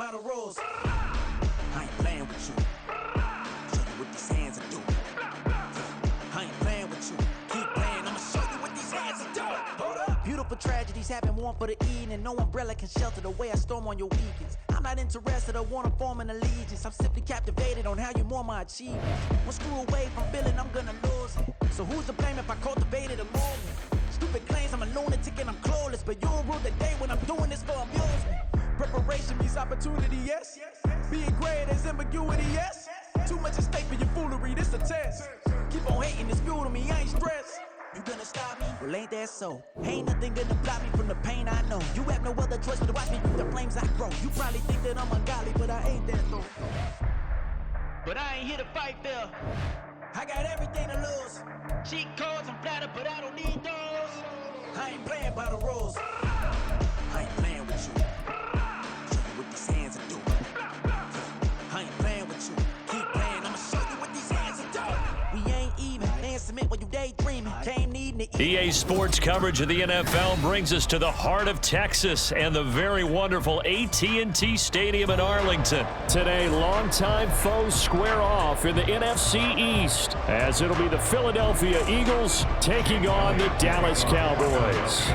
by the rules. I ain't playing with you. Show you what these hands are doing. I ain't playing with you. Keep playing, I'ma show you what these hands are doing. Hold up. Beautiful tragedies happen, one for the evening. No umbrella can shelter the way I storm on your weekends. I'm not interested, I wanna form an allegiance. I'm simply captivated on how you more my achievements. One screw away from feeling I'm gonna lose it. So who's to blame if I cultivated a movement? Stupid claims I'm a lunatic and I'm clueless, but you don't rule the day when I'm doing this for amusement. Preparation means opportunity, yes. Being great is ambiguity, yes. Too much at stake for your foolery, this a test. Keep on hating, it's fuel to me, I ain't stressed. You gonna stop me? Well, ain't that so? Ain't nothing gonna block me from the pain I know. You have no other choice but to watch me through the flames I grow. You probably think that I'm ungodly, but I ain't that though. But I ain't here to fight there. I got everything to lose. Cheat codes, I'm flattered, but I don't need those. I ain't playing by the rules. I ain't playing with you. Show you what these hands are doing. I ain't playing with you. Keep playing, I'ma show you what these hands are doing. We ain't even. They ain't submit when you daydreaming. Came needing to EA Sports coverage of the NFL brings us to the heart of Texas and the very wonderful AT&T Stadium in Arlington. Today, longtime foes square off in the NFC East as it'll be the Philadelphia Eagles taking on the Dallas Cowboys.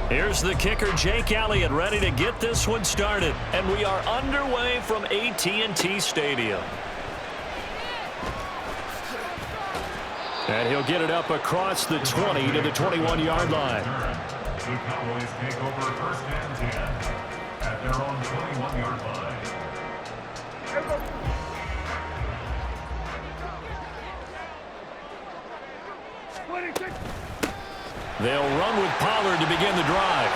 Here's the kicker, Jake Elliott, ready to get this one started. And we are underway from AT&T Stadium. And he'll get it up across the 20 to the 21-yard line. The Cowboys take over first and 10 at their own 21-yard line. They'll run with Pollard to begin the drive.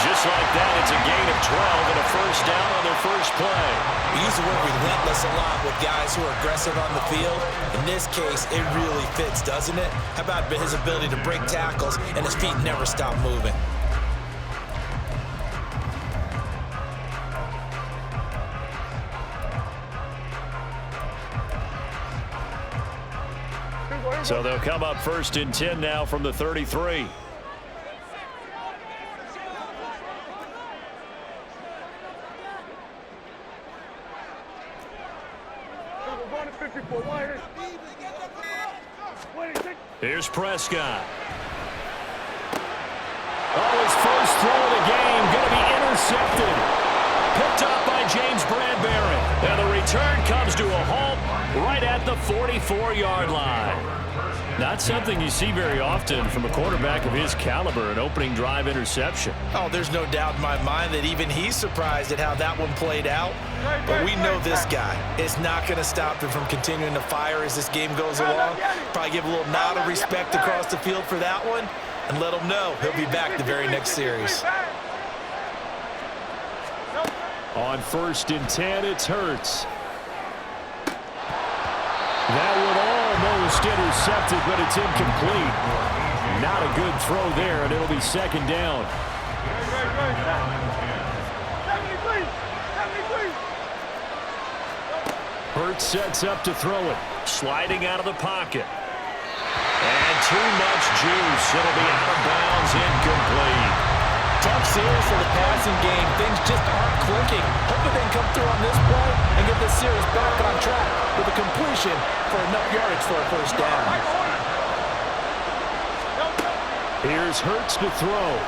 Just like that, it's a gain of 12 and a first down on their first play. We used to work relentless a lot with guys who are aggressive on the field. In this case, it really fits, doesn't it? How about his ability to break tackles and his feet never stop moving? So they'll come up first and 10 now from the 33. Here's Prescott. Oh, his first throw of the game going to be intercepted. Picked up by James Bradbury. And the return comes to a halt right at the 44-yard line. Not something you see very often from a quarterback of his caliber, an opening drive interception. Oh, there's no doubt in my mind that even he's surprised at how that one played out. But we know this guy is not going to stop him from continuing to fire as this game goes along. Probably give a little nod of respect across the field for that one and let him know he'll be back the very next series. On first and 10, it's Hurts. That would almost intercepted, but it's incomplete. Not a good throw there, and it'll be second down. Hurts sets up to throw it. Sliding out of the pocket. And too much juice. It'll be out of bounds, incomplete. Tough series for the passing game. Things just aren't clicking. Hoping they can come through on this play and get this series back on track with a completion for enough yardage for a first down. Here's Hurts to throw.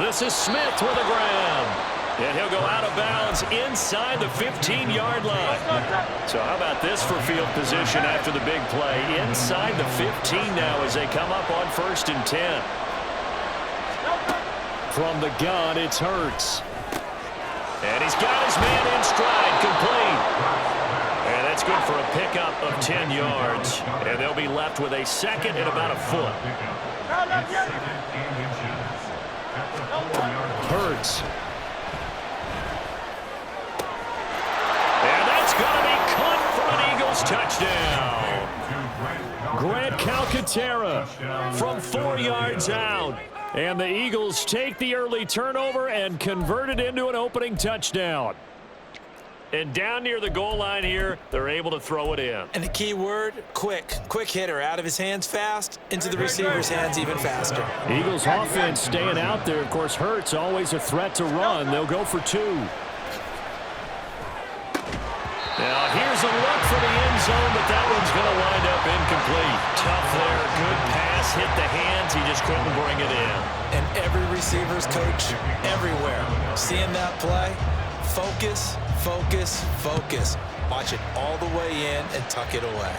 This is Smith with a grab. And he'll go out of bounds inside the 15-yard line. So how about this for field position after the big play? Inside the 15 now as they come up on first and 10. From the gun, it's Hurts. And he's got his man in stride, complete. And that's good for a pickup of 10 yards. And they'll be left with a second and about a foot. Hurts. Going to be caught for an Eagles touchdown. Grant Calcaterra from 4 yards out. And the Eagles take the early turnover and convert it into an opening touchdown. And down near the goal line here, they're able to throw it in. And the key word, quick. Quick hitter, out of his hands fast, into the receiver's hands even faster. Eagles offense staying out there. Of course, Hurts always a threat to run. They'll go for 2. Now, here's a look for the end zone, but that one's going to wind up incomplete. Tough there. Good pass. Hit the hands. He just couldn't bring it in. And every receiver's coach everywhere. Seeing that play, focus, focus, focus. Watch it all the way in and tuck it away.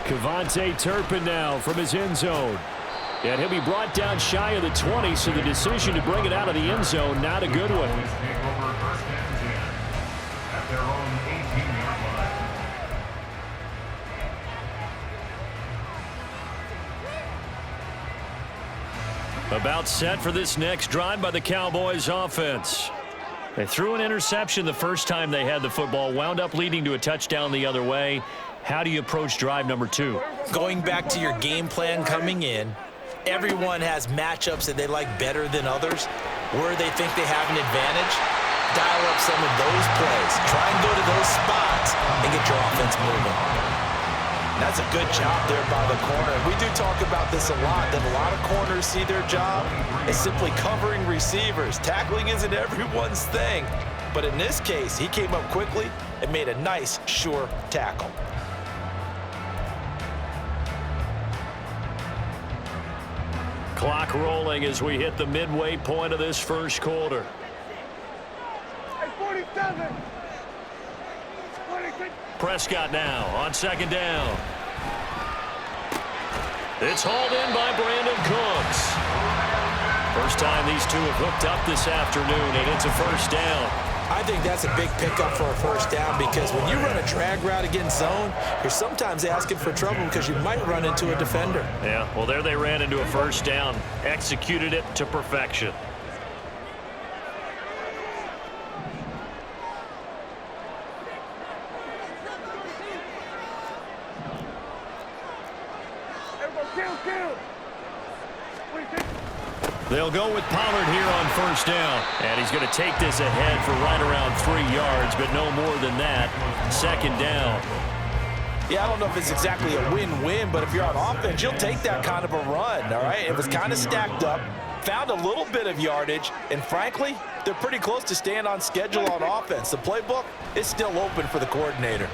KaVontae Turpin now from his end zone. And he'll be brought down shy of the 20, so the decision to bring it out of the end zone, not a good one. Take over first and 10 at their own 18-yard line. About set for this next drive by the Cowboys offense. They threw an interception the first time they had the football, wound up leading to a touchdown the other way. How do you approach drive number 2? Going back to your game plan coming in, everyone has matchups that they like better than others, where they think they have an advantage. Dial up some of those plays. Try and go to those spots and get your offense moving. That's a good job there by the corner. We do talk about this a lot, that a lot of corners see their job as simply covering receivers. Tackling isn't everyone's thing. But in this case, he came up quickly and made a nice, sure tackle. Clock rolling as we hit the midway point of this first quarter. Hey, 47. 46. Prescott now on second down. It's hauled in by Brandon Cooks. First time these two have hooked up this afternoon, and it's a first down. I think that's a big pickup for a first down, because when you run a drag route against zone, you're sometimes asking for trouble because you might run into a defender. Yeah, well, there they ran into a first down. Executed it to perfection. They'll go with Pollard here on first down. And he's going to take this ahead for right around 3 yards, but no more than that. Second down. Yeah, I don't know if it's exactly a win-win, but if you're on offense, you'll take that kind of a run, all right? It was kind of stacked up, found a little bit of yardage, and frankly, they're pretty close to staying on schedule on offense. The playbook is still open for the coordinator.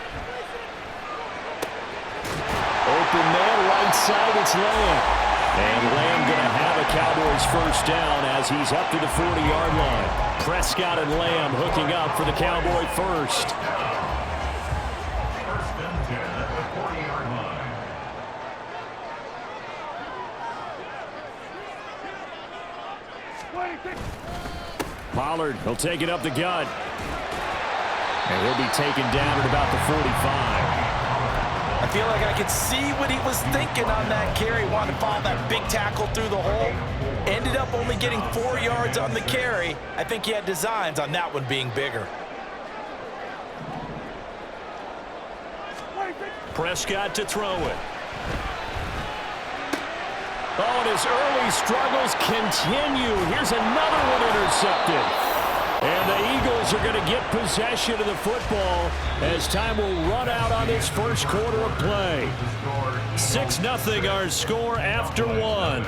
Open man, right side, it's Lamb. And Lamb going to have a Cowboys first down as he's up to the 40-yard line. Prescott and Lamb hooking up for the Cowboy first. First and 10 at the 40-yard line. Pollard, he'll take it up the gut. And he'll be taken down at about the 45. I feel like I could see what he was thinking on that carry. Wanted to follow that big tackle through the hole. Ended up only getting 4 yards on the carry. I think he had designs on that one being bigger. Prescott to throw it. Oh, and his early struggles continue. Here's another one intercepted. And the Eagles are going to get possession of the football as time will run out on this first quarter of play. 6-0 our score after one.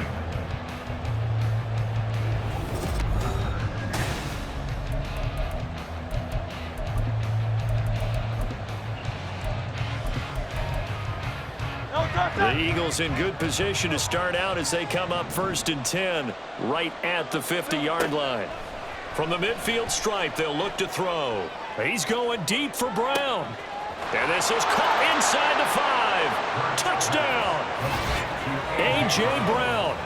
The Eagles in good position to start out as they come up first and 10 right at the 50-yard line. From the midfield stripe, they'll look to throw. He's going deep for Brown. And this is caught inside the 5. Touchdown. A.J. Brown,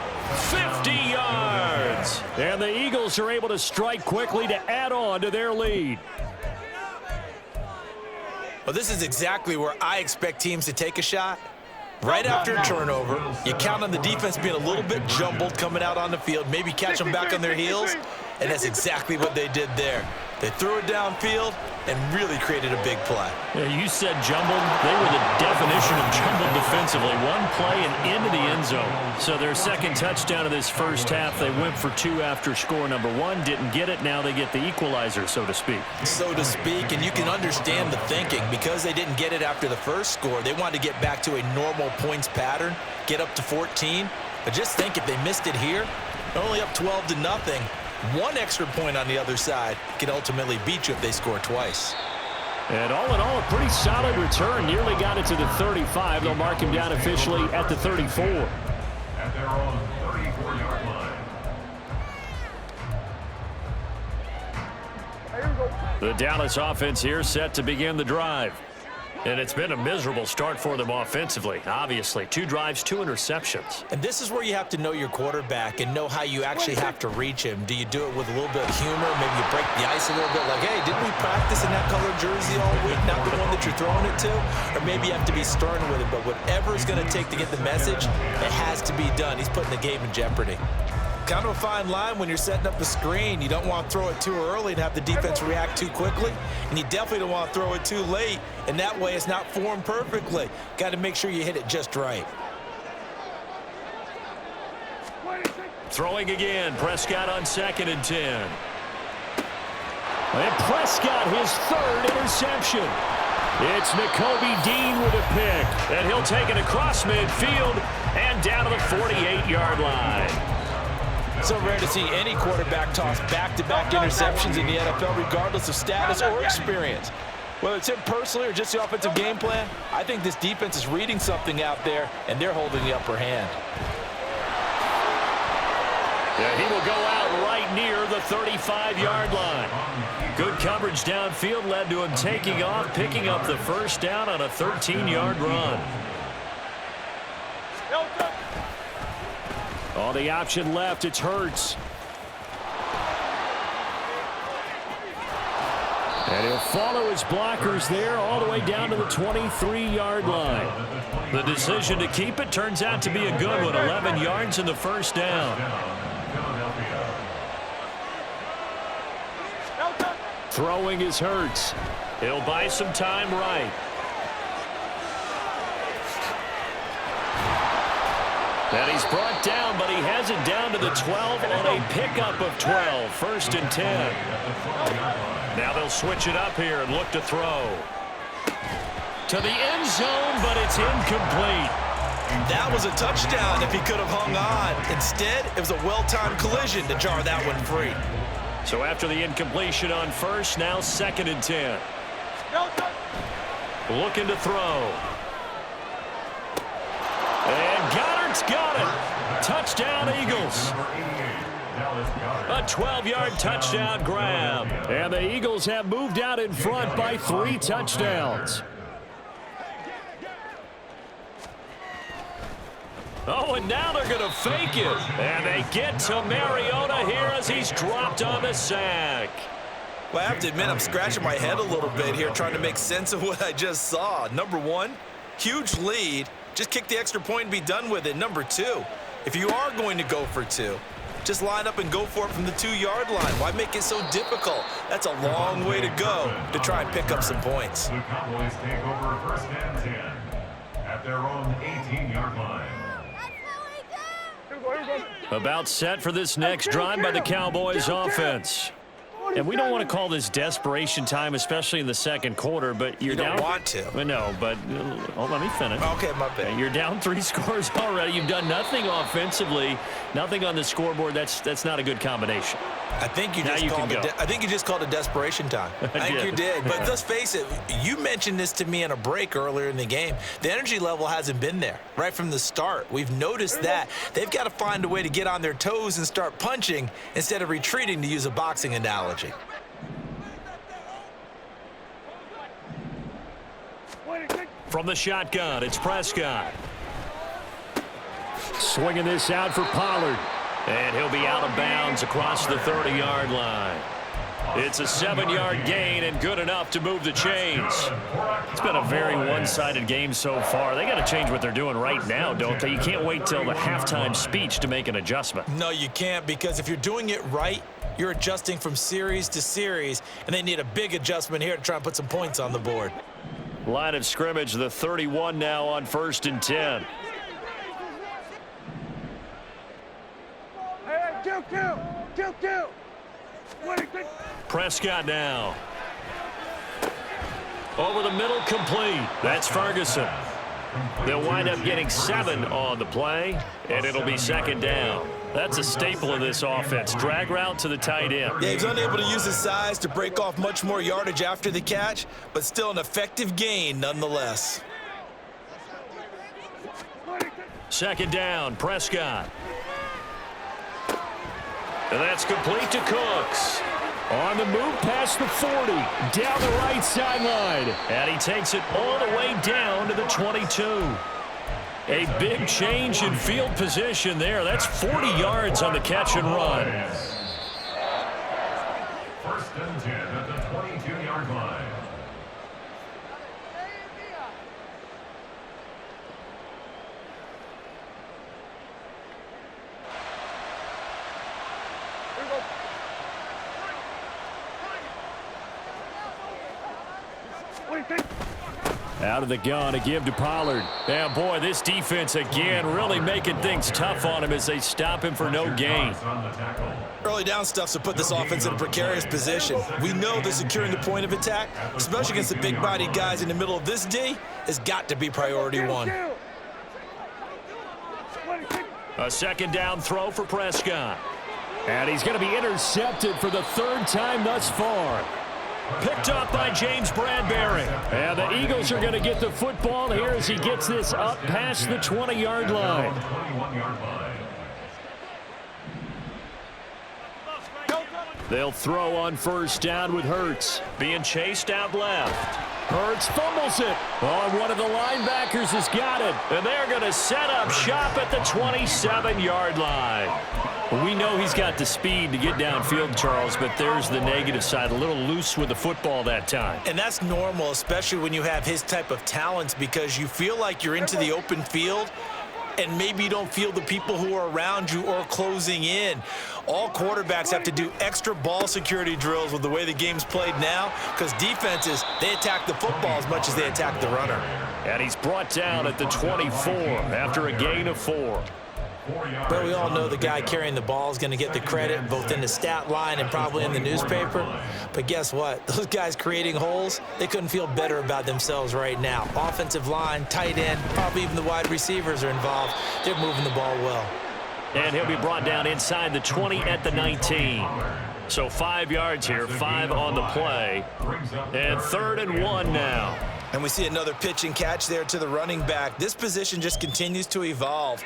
50 yards. And the Eagles are able to strike quickly to add on to their lead. Well, this is exactly where I expect teams to take a shot. Right after a turnover, you count on the defense being a little bit jumbled coming out on the field, maybe catch them back on their heels, and that's exactly what they did there. They threw it downfield, and really created a big play. Yeah, you said jumbled. They were the definition of jumbled defensively. One play and into the end zone. So their second touchdown of this first half, they went for 2 after score number 1. Didn't get it. Now they get the equalizer, so to speak. So to speak, and you can understand the thinking. Because they didn't get it after the first score, they wanted to get back to a normal points pattern, get up to 14. But just think, if they missed it here, they're only up 12-0. 1 extra point on the other side could ultimately beat you if they score twice. And all in all, a pretty solid return. Nearly got it to the 35. They'll mark him down officially at the 34. At their own 34-yard line. The Dallas offense here set to begin the drive. And it's been a miserable start for them offensively. Obviously, 2 drives, 2 interceptions. And this is where you have to know your quarterback and know how you actually have to reach him. Do you do it with a little bit of humor? Maybe you break the ice a little bit, like, hey, didn't we practice in that colored jersey all week, not the one that you're throwing it to? Or maybe you have to be stern with him, but whatever it's going to take to get the message, it has to be done. He's putting the game in jeopardy. Kind of a fine line when you're setting up a screen. You don't want to throw it too early and have the defense react too quickly, and you definitely don't want to throw it too late, and that way it's not formed perfectly. Got to make sure you hit it just right. Throwing again, Prescott on 2nd and 10. And Prescott, his 3rd interception. It's Nakobe Dean with a pick, and he'll take it across midfield and down to the 48-yard line. So rare to see any quarterback toss back-to-back interceptions in the NFL, regardless of status or experience. Whether it's him personally or just the offensive game plan, I think this defense is reading something out there, and they're holding the upper hand. Yeah, he will go out right near the 35-yard line. Good coverage downfield led to him taking off, picking up the first down on a 13-yard run. On the option left, it's Hurts. And he'll follow his blockers there all the way down to the 23-yard line. The decision to keep it turns out to be a good one. 11 yards in the first down. Throwing is Hurts. He'll buy some time right. And he's brought down, but he has it down to the 12 on a pickup of 12. 1st and 10. Now they'll switch it up here and look to throw. To the end zone, but it's incomplete. That was a touchdown if he could have hung on. Instead, it was a well-timed collision to jar that one free. So after the incompletion on 1st, now 2nd and 10. Looking to throw. And Goddard's got it. Touchdown, Eagles. A 12-yard touchdown grab. And the Eagles have moved out in front by 3 touchdowns. Oh, and now they're going to fake it. And they get to Mariota here as he's dropped on the sack. Well, I have to admit, I'm scratching my head a little bit here trying to make sense of what I just saw. Number 1, huge lead. Just kick the extra point and be done with it. Number 2, if you are going to go for 2, just line up and go for it from the 2-yard line. Why make it so difficult? That's a long way to go to try and pick up some points. The Cowboys take over 1st and 10 at their own 18-yard line. About set for this next drive by the Cowboys offense. And we don't want to call this desperation time, especially in the second quarter, but you're down. You don't want to. No, but let me finish. Okay, my bad. You're down 3 scores already. You've done nothing offensively, nothing on the scoreboard. That's not a good combination. I think you just called it desperation time. I think you did. But let's face it, you mentioned this to me in a break earlier in the game. The energy level hasn't been there right from the start. We've noticed that. They've got to find a way to get on their toes and start punching instead of retreating, to use a boxing analogy. From the shotgun, it's Prescott. Swinging this out for Pollard. And he'll be out of bounds across the 30-yard line. It's a 7-yard gain and good enough to move the chains. It's been a very one-sided game so far. They got to change what they're doing right now, don't they? You can't wait till the halftime speech to make an adjustment. No, you can't, because if you're doing it right, You're adjusting from series to series, and they need a big adjustment here to try and put some points on the board. Line of scrimmage, the 31 now on 1st and 10. Hey, kill. Prescott now. Over the middle, complete. That's Ferguson. They'll wind up getting 7 on the play, and it'll be 2nd down. That's a staple of this offense. Drag route to the tight end. Yeah, he's unable to use his size to break off much more yardage after the catch, but still an effective gain nonetheless. 2nd down, Prescott. And that's complete to Cooks. On the move past the 40, down the right sideline. And he takes it all the way down to the 22. A big change in field position there. That's 40 yards on the catch and run. 1st and 10 at the 22-yard line. Out of the gun, a give to Pollard. And boy, this defense again really making things tough on him as they stop him for no gain. Early down stuff's to put this offense in a precarious position. We know that securing the point of attack, especially against the big-bodied guys in the middle of this D, has got to be priority one. A 2nd down throw for Prescott. And he's going to be intercepted for the 3rd time thus far. Picked up by James Bradbury. And the Eagles are going to get the football here as he gets this up past the 20-yard line. They'll throw on 1st down with Hurts. Being chased out left. Hurts fumbles it. Oh, one of the linebackers has got it. And they're going to set up shop at the 27-yard line. We know he's got the speed to get downfield, Charles, but there's the negative side. A little loose with the football that time. And that's normal, especially when you have his type of talents, because you feel like you're into the open field and maybe you don't feel the people who are around you or closing in. All quarterbacks have to do extra ball security drills with the way the game's played now, because defenses, they attack the football as much as they attack the runner. And he's brought down at the 24 after a gain of 4. But we all know the guy carrying the ball is going to get the credit both in the stat line and probably in the newspaper. But guess what? Those guys creating holes, they couldn't feel better about themselves right now. Offensive line, tight end, probably even the wide receivers are involved. They're moving the ball well. And he'll be brought down inside the 20 at the 19. So 5 yards here, 5 on the play. And 3rd and 1 now. And we see another pitch and catch there to the running back. This position just continues to evolve.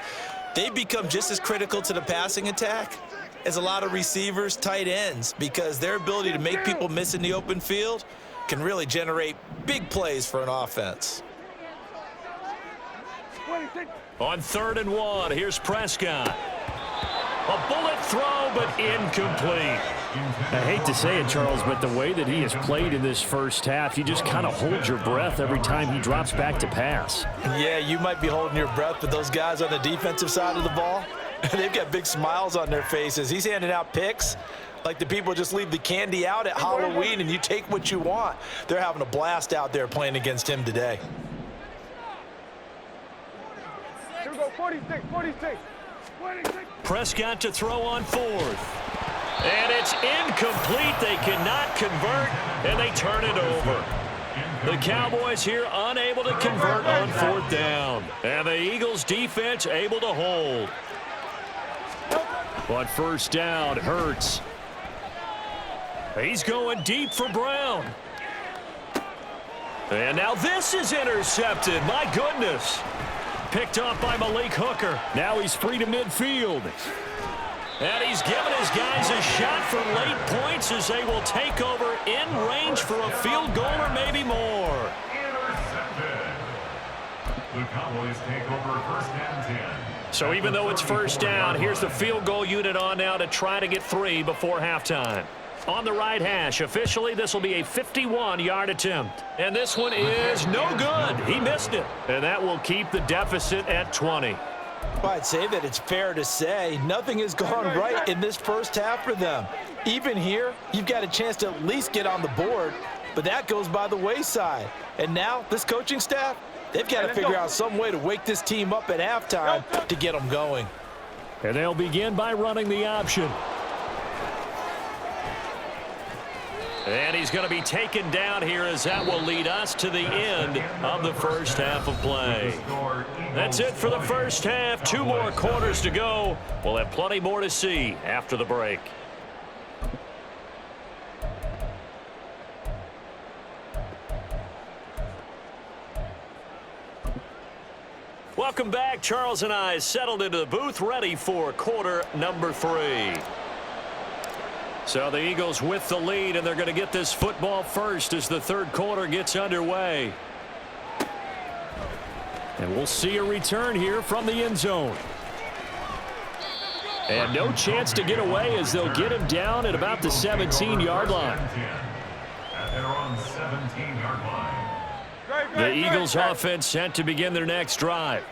They become just as critical to the passing attack as a lot of receivers, tight ends, because their ability to make people miss in the open field can really generate big plays for an offense. On 3rd and 1, here's Prescott. A bullet throw, but incomplete. I hate to say it, Charles, but the way that he has played in this first half, you just kind of hold your breath every time he drops back to pass. Yeah, you might be holding your breath, but those guys on the defensive side of the ball, they've got big smiles on their faces. He's handing out picks like the people just leave the candy out at Halloween and you take what you want. They're having a blast out there playing against him today. Here we go, 46. Prescott to throw on 4th. And it's incomplete. They cannot convert, and they turn it over. The Cowboys here unable to convert on 4th down. And the Eagles defense able to hold. On 1st down, Hurts. He's going deep for Brown. And now this is intercepted. My goodness. Picked off by Malik Hooker. Now he's free to midfield. And he's given his guys a shot for late points as they will take over in range for a field goal or maybe more. Intercepted. The Cowboys take over 1st and 10. So even though it's 1st down, here's the field goal unit on now to try to get 3 before halftime. On the right hash, officially this will be a 51-yard attempt. And this one is no good. He missed it. And that will keep the deficit at 20. Well, I'd say that it's fair to say nothing has gone right in this first half for them. Even here, you've got a chance to at least get on the board, but that goes by the wayside. And now, this coaching staff, they've got to figure out some way to wake this team up at halftime to get them going. And they'll begin by running the option. And he's going to be taken down here as that will lead us to the end of the first half of play. That's it for the first half. 2 more quarters to go. We'll have plenty more to see after the break. Welcome back. Charles and I settled into the booth, ready for quarter number 3. So the Eagles with the lead, and they're going to get this football first as the third quarter gets underway. And we'll see a return here from the end zone. And no chance to get away as they'll get him down at about the 17-yard line. At their own 17-yard line. The Eagles offense set to begin their next drive.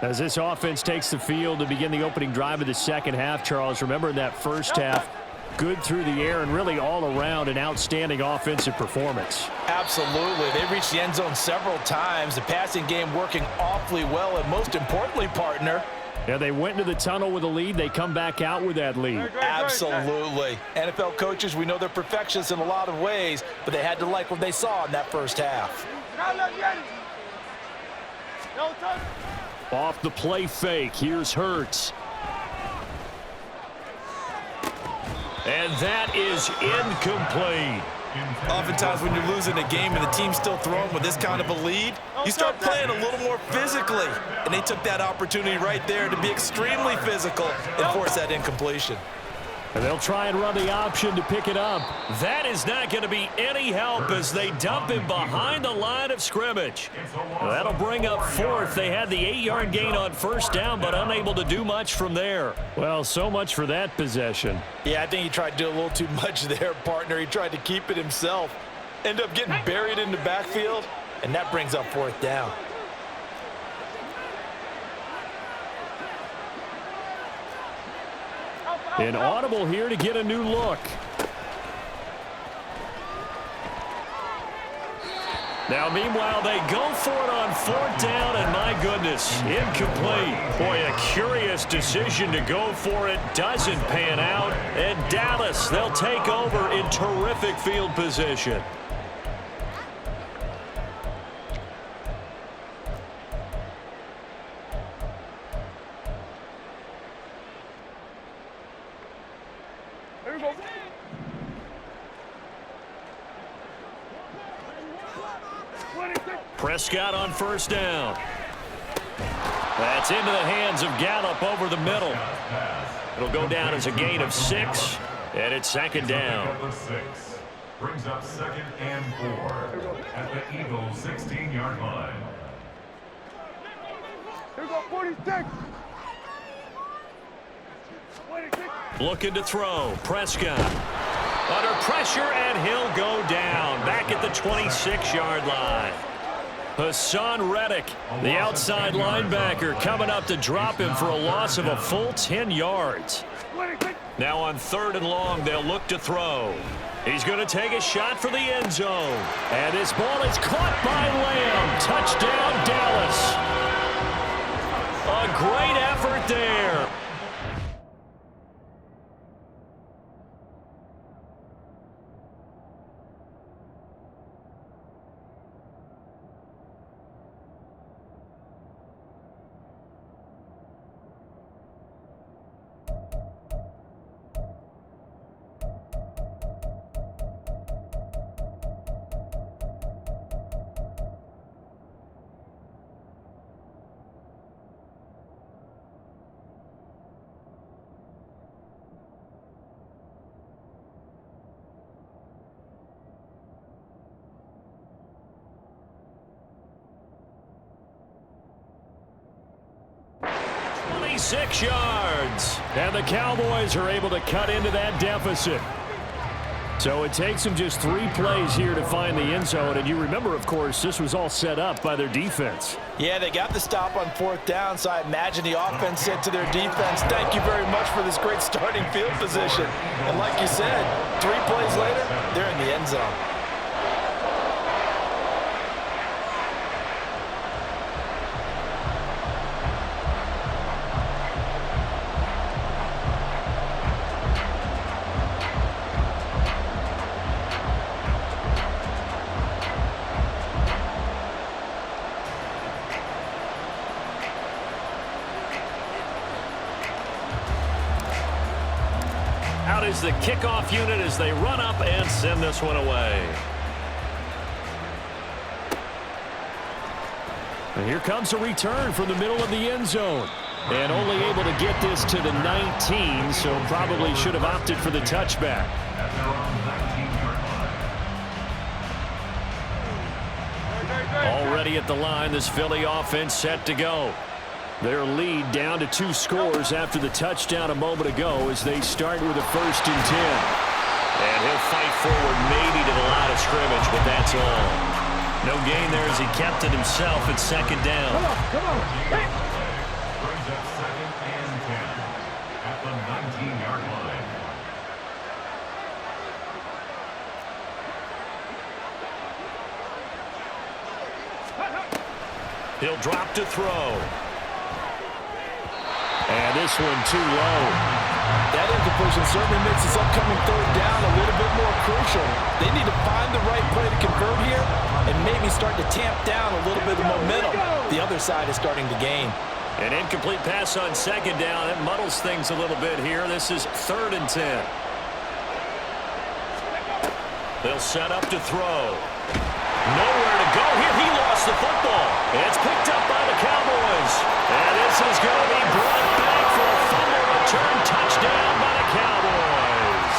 As this offense takes the field to begin the opening drive of the second half, Charles, remember in that first half, good through the air and really all around an outstanding offensive performance. Absolutely. They reached the end zone several times. The passing game working awfully well, and most importantly, partner, yeah, they went into the tunnel with a lead. They come back out with that lead. Absolutely. NFL coaches, we know they're perfectionists in a lot of ways, but they had to like what they saw in that first half. Off the play fake, here's Hurts. And that is incomplete. Oftentimes when you're losing a game and the team's still throwing with this kind of a lead, you start playing a little more physically. And they took that opportunity right there to be extremely physical and force that incompletion. And they'll try and run the option to pick it up. That is not going to be any help as they dump him behind the line of scrimmage. That'll bring up fourth. They had the 8-yard gain on first down, but unable to do much from there. Well, so much for that possession. Yeah, I think he tried to do a little too much there, partner. He tried to keep it himself. Ended up getting buried in the backfield, and that brings up fourth down. An audible here to get a new look. Now, meanwhile, they go for it on fourth down, and my goodness, incomplete. Boy, a curious decision to go for it. Doesn't pan out. And Dallas, they'll take over in terrific field position. Prescott on first down. That's into the hands of Gallup over the middle. It'll go down as a gain of 6, and it's second down. Number 6 brings up 2nd and 4 at the Eagles' 16-yard line. Here we go, 46. Looking to throw. Prescott under pressure, and he'll go down back at the 26-yard line. Hassan Reddick, the outside linebacker, coming up to drop him for a loss of a full 10 yards. Now on 3rd and long, they'll look to throw. He's going to take a shot for the end zone. And this ball is caught by Lamb. Touchdown, Dallas. A great effort there. Six yards. And the Cowboys are able to cut into that deficit. So it takes them just 3 plays here to find the end zone. And you remember, of course, this was all set up by their defense. Yeah, they got the stop on 4th down, so I imagine the offense said to their defense, thank you very much for this great starting field position. And like you said, 3 plays later, they're in the end zone. Out is the kickoff unit as they run up and send this one away. And here comes a return from the middle of the end zone. And only able to get this to the 19, so probably should have opted for the touchback. At their own 19-yard line. Already at the line, this Philly offense set to go. Their lead down to 2 scores after the touchdown a moment ago as they start with a 1st and 10. And he'll fight forward maybe to the line of scrimmage, but that's all. No gain there as he kept it himself at 2nd down. Come on. Brings up 2nd and 10 at the 19-yard line. He'll drop to throw. And this one too low. That incompletion certainly makes this upcoming 3rd down a little bit more crucial. They need to find the right play to convert here and maybe start to tamp down a little bit of momentum. The other side is starting to gain. An incomplete pass on 2nd down. It muddles things a little bit here. This is 3rd and 10. They'll set up to throw. Nowhere to go here. He lost the football. It's picked up by the Cowboys. And this is going to be brought back for a fumble return touchdown by the Cowboys.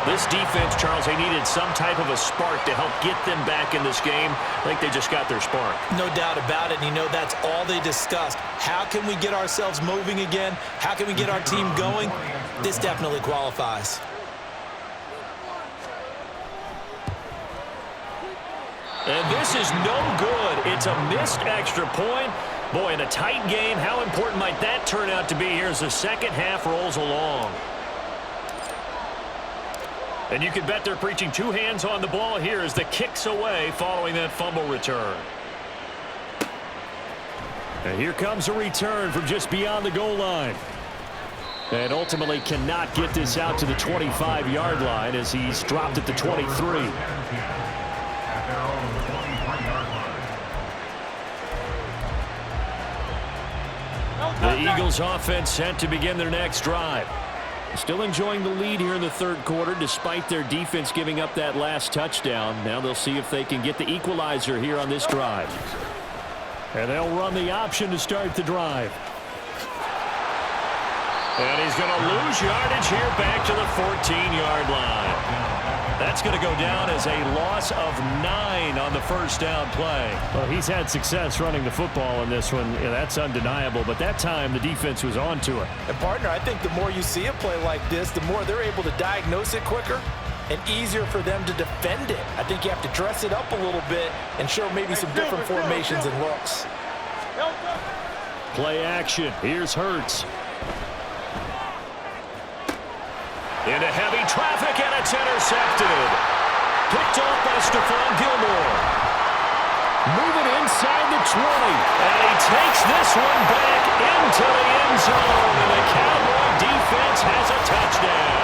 This defense, Charles, they needed some type of a spark to help get them back in this game. I think they just got their spark. No doubt about it. And you know that's all they discussed. How can we get ourselves moving again? How can we get our team going? This definitely qualifies. And this is no good. It's a missed extra point. Boy, in a tight game, how important might that turn out to be here as the 2nd half rolls along? And you can bet they're preaching 2 hands on the ball here as the kick's away following that fumble return. And here comes a return from just beyond the goal line. And ultimately cannot get this out to the 25-yard line as he's dropped at the 23. At their own 23-yard line. The Eagles offense set to begin their next drive. Still enjoying the lead here in the 3rd quarter despite their defense giving up that last touchdown. Now they'll see if they can get the equalizer here on this drive. And they'll run the option to start the drive. And he's going to lose yardage here back to the 14-yard line. That's going to go down as a loss of 9 on the 1st down play. Well, he's had success running the football in this one. Yeah, that's undeniable. But that time, the defense was on to it. And, partner, I think the more you see a play like this, the more they're able to diagnose it quicker and easier for them to defend it. I think you have to dress it up a little bit and show maybe some different formations and looks. Play action. Here's Hurts. Into heavy traffic, and it's intercepted. Picked off by Stephon Gilmore. Moving inside the 20. And he takes this one back into the end zone. And the Cowboy defense has a touchdown.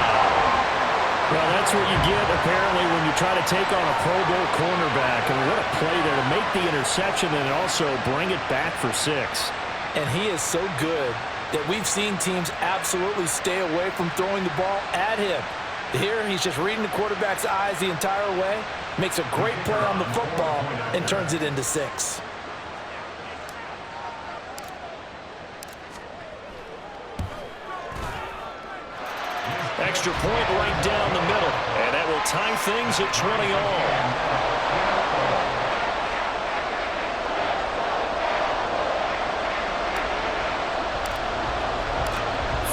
Well, that's what you get, apparently, when you try to take on a Pro Bowl cornerback. And what a play there to make the interception and also bring it back for 6. And he is so good that we've seen teams absolutely stay away from throwing the ball at him. Here, he's just reading the quarterback's eyes the entire way, makes a great play on the football, and turns it into 6. Extra point right down the middle, and that will tie things at 20 all.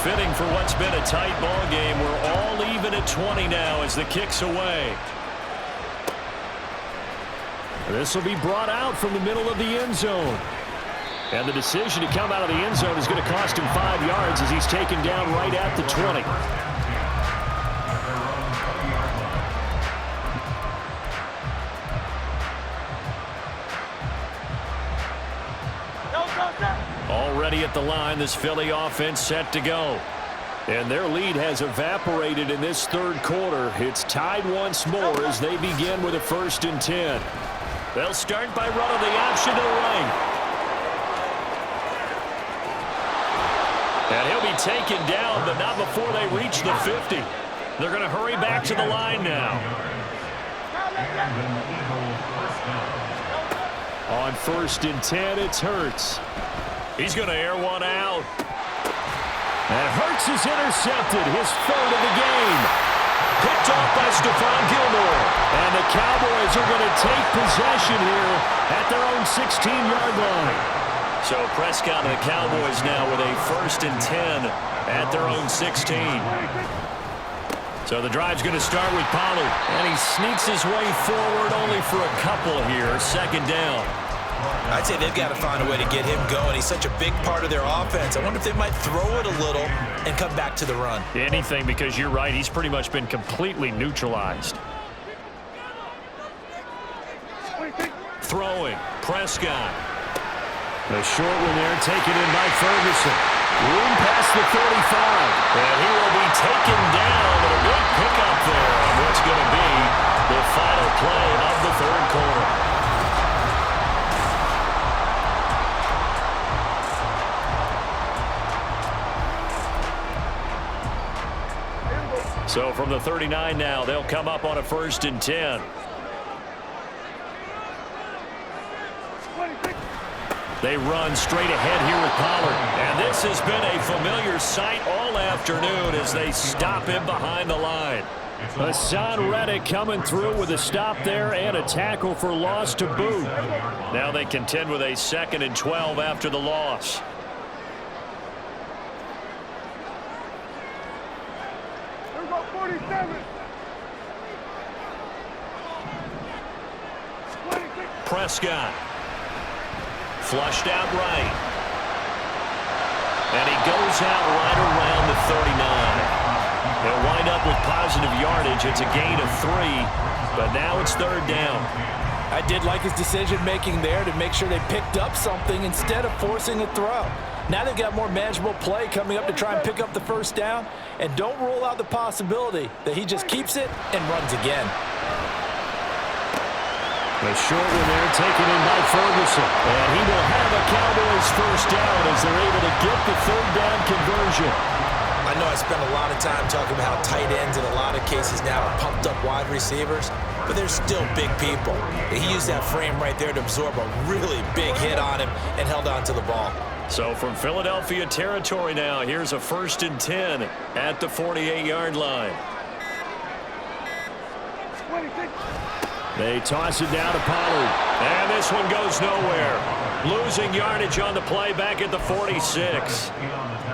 fitting for what's been a tight ball game. We're all even at 20 now as the kick's away. This will be brought out from the middle of the end zone. And the decision to come out of the end zone is going to cost him 5 yards as he's taken down right at the 20. Already at the line, this Philly offense set to go. And their lead has evaporated in this third quarter. It's tied once more as they begin with a 1st and 10. They'll start by running the option to the right. And he'll be taken down, but not before they reach the 50. They're going to hurry back to the line now. On 1st and 10, it's Hurts. He's going to air one out. And Hurts is intercepted, his 3rd of the game. Picked off by Stephon Gilmore. And the Cowboys are going to take possession here at their own 16-yard line. So Prescott and the Cowboys now with a 1st and 10 at their own 16. So the drive's going to start with Pollard. And he sneaks his way forward only for a couple here. 2nd down. I'd say they've got to find a way to get him going. He's such a big part of their offense. I wonder if they might throw it a little and come back to the run. Anything, because you're right. He's pretty much been completely neutralized. Throwing. Prescott. The short one there taken in by Ferguson. Room past the 35. And he will be taken down with a big pickup there on what's going to be the final play of the 3rd quarter. So from the 39 now, they'll come up on a 1st and 10. They run straight ahead here with Pollard. And this has been a familiar sight all afternoon as they stop him behind the line. Hassan Reddick coming through with a stop there and a tackle for loss to boot. Now they contend with a 2nd and 12 after the loss. Prescott. Flushed out right. And he goes out right around the 39. He'll wind up with positive yardage. It's a gain of 3, but now it's 3rd down. I did like his decision-making there to make sure they picked up something instead of forcing a throw. Now they've got more manageable play coming up to try and pick up the 1st down, and don't rule out the possibility that he just keeps it and runs again. The short one there taken in by Ferguson. And he will have a Cowboys 1st down as they're able to get the 3rd down conversion. I know I spent a lot of time talking about how tight ends in a lot of cases now are pumped up wide receivers, but they're still big people. He used that frame right there to absorb a really big hit on him and held on to the ball. So from Philadelphia territory now, here's a 1st and 10 at the 48-yard line. They toss it down to Pollard. And this one goes nowhere. Losing yardage on the play back at the 46.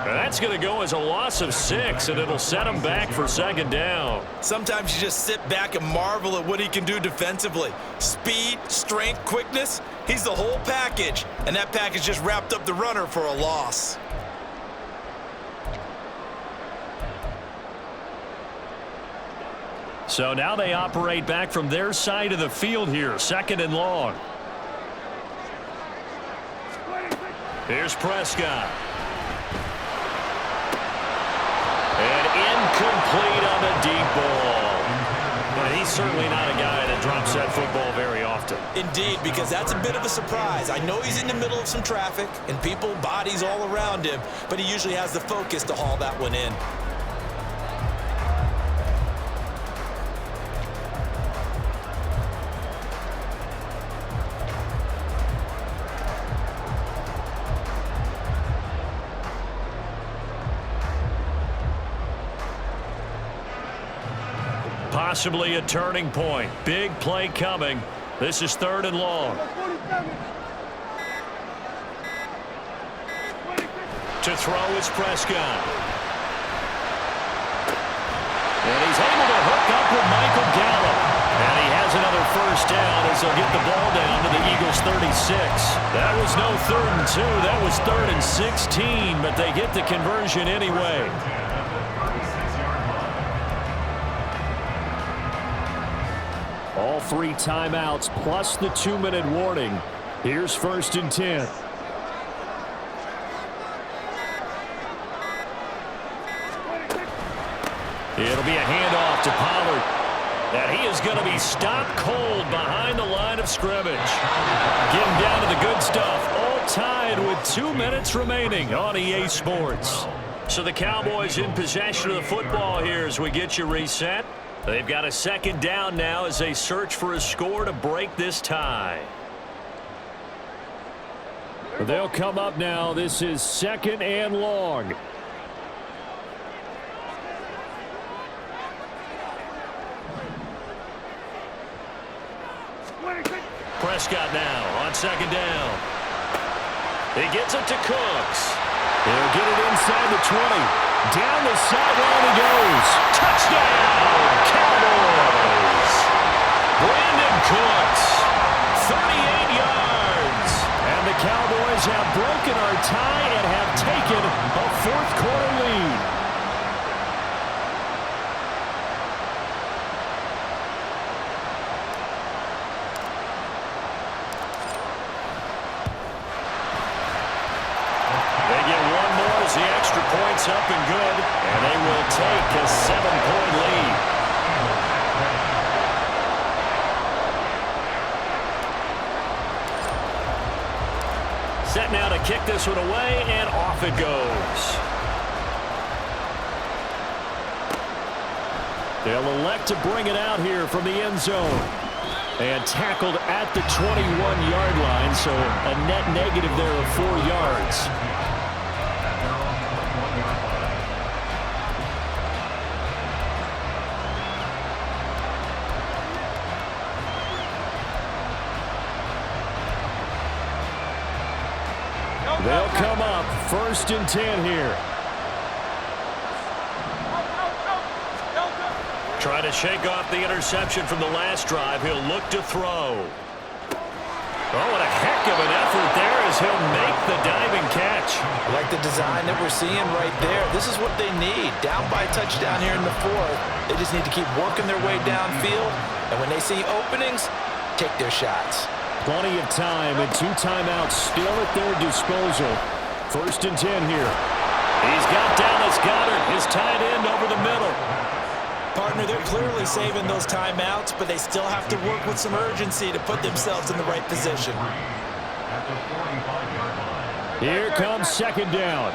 That's going to go as a loss of 6, and it'll set him back for 2nd down. Sometimes you just sit back and marvel at what he can do defensively. Speed, strength, quickness. He's the whole package. And that package just wrapped up the runner for a loss. So now they operate back from their side of the field here, 2nd and long. Here's Prescott. And incomplete on the deep ball. But he's certainly not a guy that drops that football very often. Indeed, because that's a bit of a surprise. I know he's in the middle of some traffic and people, bodies all around him, but he usually has the focus to haul that one in. Possibly a turning point. Big play coming. This is 3rd and long. To throw is Prescott. And he's able to hook up with Michael Gallup. And he has another first down as they'll get the ball down to the Eagles' 36. That was no 3rd and 2. That was 3rd and 16, but they get the conversion anyway. All 3 timeouts plus the 2-minute warning. Here's 1st and 10. It'll be a handoff to Pollard. And he is going to be stopped cold behind the line of scrimmage. Getting down to the good stuff. All tied with 2 minutes remaining on EA Sports. So the Cowboys in possession of the football here as we get you reset. They've got a 2nd down now as they search for a score to break this tie. They'll come up now. This is 2nd and long. Prescott now on 2nd down. He gets it to Cooks. He'll get it inside the 20. Down the sideline he goes. Touchdown, Cowboys. Brandon Cooks, 38 yards. And the Cowboys have broken our tie and have taken a 4th-quarter lead. The extra point's up and good, and they will take a 7-point lead. Set now to kick this one away, and off it goes. They'll elect to bring it out here from the end zone. And tackled at the 21-yard line, so a net negative there of 4 yards. They'll come up 1st and 10 here. Try to shake off the interception from the last drive. He'll look to throw. Oh, what a heck of an effort there as he'll make the diving catch. I like the design that we're seeing right there. This is what they need. Down by a touchdown here in the 4th. They just need to keep working their way downfield. And when they see openings, take their shots. Plenty of time and 2 timeouts still at their disposal. 1st and 10 here. He's got Dallas Goedert, his tight end, over the middle. Partner, they're clearly saving those timeouts, but they still have to work with some urgency to put themselves in the right position. Here comes 2nd down.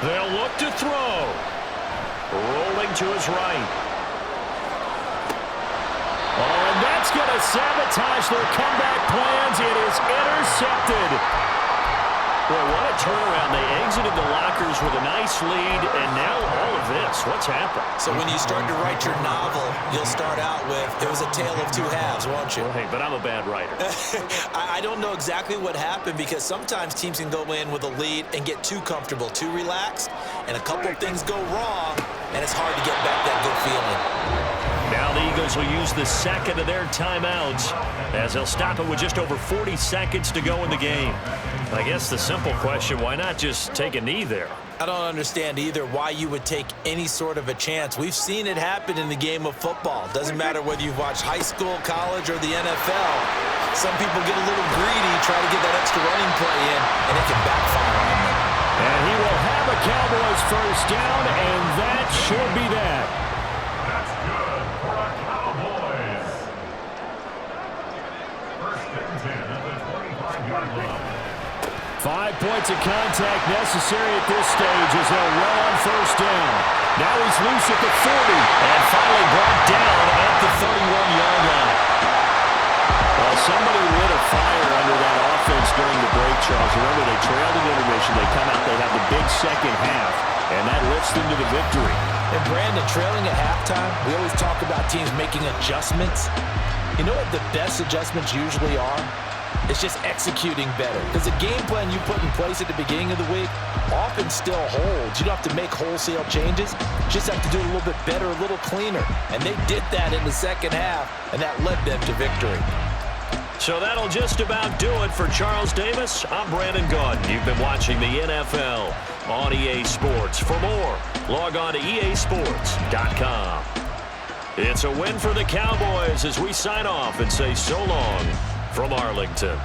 They'll look to throw. Rolling to his right. Oh, and that's going to sabotage their comeback plans. It is intercepted. Boy, what a turnaround. They exited the lockers with a nice lead, and now all of this. What's happened? So when you start to write your novel, you'll start out with, it was a tale of 2 halves, won't you? Well, hey, but I'm a bad writer. I don't know exactly what happened because sometimes teams can go in with a lead and get too comfortable, too relaxed, and a couple of things go wrong, and it's hard to get back that good feeling. Now the Eagles will use the 2nd of their timeouts as they'll stop it with just over 40 seconds to go in the game. I guess the simple question, why not just take a knee there? I don't understand either why you would take any sort of a chance. We've seen it happen in the game of football. Doesn't matter whether you've watched high school, college, or the NFL. Some people get a little greedy, try to get that extra running play in, and it can backfire on them. And he will have a Cowboys 1st down, and that should be that. That's good for the Cowboys. 1st and 10 at the 25-yard line. 5 points of contact necessary at this stage as they'll run on 1st down. Now he's loose at the 40 and finally brought down at the 31-yard line. Well, somebody lit a fire under that offense during the break, Charles. Remember, they trailed in intermission. They come out, they have the big 2nd half, and that lifts them to the victory. And Brandon, trailing at halftime, we always talk about teams making adjustments. You know what the best adjustments usually are? It's just executing better. Because the game plan you put in place at the beginning of the week often still holds. You don't have to make wholesale changes. Just have to do it a little bit better, a little cleaner. And they did that in the second half, and that led them to victory. So that'll just about do it for Charles Davis. I'm Brandon Gaudin. You've been watching the NFL on EA Sports. For more, log on to easports.com. It's a win for the Cowboys as we sign off and say so long from Arlington.